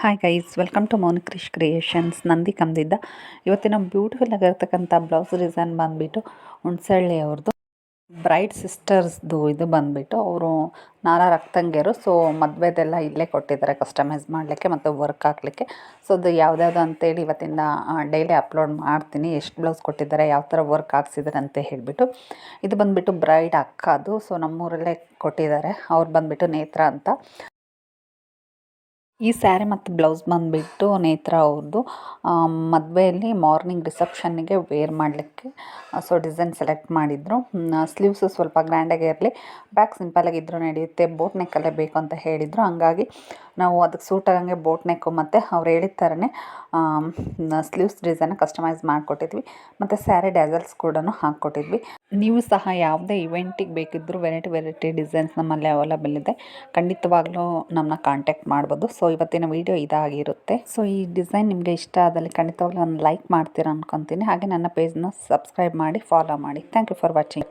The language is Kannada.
Hi guys, welcome to Monikrish creations. ನಂದಿ ಕಂದಿದ್ದ ಇವತ್ತಿನ ಬ್ಯೂಟಿಫುಲ್ ಆಗಿರ್ತಕ್ಕಂಥ ಬ್ಲೌಸ್ ಡಿಸೈನ್ ಬಂದುಬಿಟ್ಟು ಹುಣಸಳ್ಳಿ ಅವ್ರದ್ದು ಬ್ರೈಡ್ ಸಿಸ್ಟರ್ಸ್ದು. ಇದು ಬಂದುಬಿಟ್ಟು ಅವರು ನಾಲ್ವರು ಅಕ್ಕಂಗಿಯರು. ಸೊ ಮದುವೆದೆಲ್ಲ ಇಲ್ಲೇ ಕೊಟ್ಟಿದ್ದಾರೆ ಕಸ್ಟಮೈಸ್ ಮಾಡಲಿಕ್ಕೆ ಮತ್ತು ವರ್ಕ್ ಹಾಕಲಿಕ್ಕೆ. ಸೊ ಅದು ಯಾವುದ್ಯಾವುದು ಅಂತೇಳಿ ಇವತ್ತಿಂದ ಡೈಲಿ ಅಪ್ಲೋಡ್ ಮಾಡ್ತೀನಿ. ಎಷ್ಟು ಬ್ಲೌಸ್ ಕೊಟ್ಟಿದ್ದಾರೆ, ಯಾವ ಥರ ವರ್ಕ್ ಹಾಕ್ಸಿದ್ದಾರೆ ಅಂತ ಹೇಳಿಬಿಟ್ಟು. ಇದು ಬಂದುಬಿಟ್ಟು ಬ್ರೈಡ್ ಅಕ್ಕದು. ಸೊ ನಮ್ಮೂರಲ್ಲೇ ಕೊಟ್ಟಿದ್ದಾರೆ. ಅವ್ರು ಬಂದುಬಿಟ್ಟು ನೇತ್ರ ಅಂತ. ಈ ಸ್ಯಾರಿ ಮತ್ತು ಬ್ಲೌಸ್ ಬಂದುಬಿಟ್ಟು ನೇತ್ರ ಅವ್ರದ್ದು. ಮದುವೆಯಲ್ಲಿ ಮಾರ್ನಿಂಗ್ ರಿಸೆಪ್ಷನ್ನಿಗೆ ವೇರ್ ಮಾಡಲಿಕ್ಕೆ ಸೊ ಡಿಸೈನ್ ಸೆಲೆಕ್ಟ್ ಮಾಡಿದರು. ಸ್ಲೀವ್ಸು ಸ್ವಲ್ಪ ಗ್ರ್ಯಾಂಡಾಗಿ ಇರಲಿ, ಬ್ಯಾಕ್ ಸಿಂಪಲಾಗಿದ್ದರೂ ನಡೆಯುತ್ತೆ, ಬೋಟ್ ನೆಕ್ಕಲ್ಲೇ ಬೇಕು ಅಂತ ಹೇಳಿದರು. ಹಂಗಾಗಿ ನಾವು ಅದಕ್ಕೆ ಸೂಟ್ ಆಗಂಗೆ ಬೋಟ್ ನೆಕ್ಕು ಮತ್ತು ಅವ್ರು ಹೇಳಿದ ಥರನೇ ಸ್ಲೀವ್ಸ್ ಡಿಸೈನ ಕಸ್ಟಮೈಸ್ ಮಾಡಿಕೊಟ್ಟಿದ್ವಿ. ಮತ್ತು ಸ್ಯಾರಿ ಡ್ಯಾಸಲ್ಸ್ ಕೂಡ ಹಾಕ್ಕೊಟ್ಟಿದ್ವಿ. ನೀವು ಸಹ ಯಾವುದೇ ಇವೆಂಟಿಗೆ ಬೇಕಿದ್ದರೂ ವೆರೈಟಿ ಡಿಸೈನ್ಸ್ ನಮ್ಮಲ್ಲಿ ಅವೈಲಬಲ್ ಇದೆ. ಖಂಡಿತವಾಗ್ಲೂ ನಮ್ಮನ್ನ ಕಾಂಟ್ಯಾಕ್ಟ್ ಮಾಡ್ಬೋದು. ಸೊ ಇವತ್ತಿನ ವೀಡಿಯೋ ಇದಾಗಿರುತ್ತೆ. ಸೊ ಈ ಡಿಸೈನ್ ನಿಮಗೆ ಇಷ್ಟ ಆದಲ್ಲಿ ಖಂಡಿತವಾಗ್ಲೂ ಒಂದು ಲೈಕ್ ಮಾಡ್ತೀರಾ ಅನ್ಕೊತೀನಿ. ಹಾಗೆ ನನ್ನ ಪೇಜ್ನ ಸಬ್ಸ್ಕ್ರೈಬ್ ಮಾಡಿ ಫಾಲೋ ಮಾಡಿ. Thank you for watching.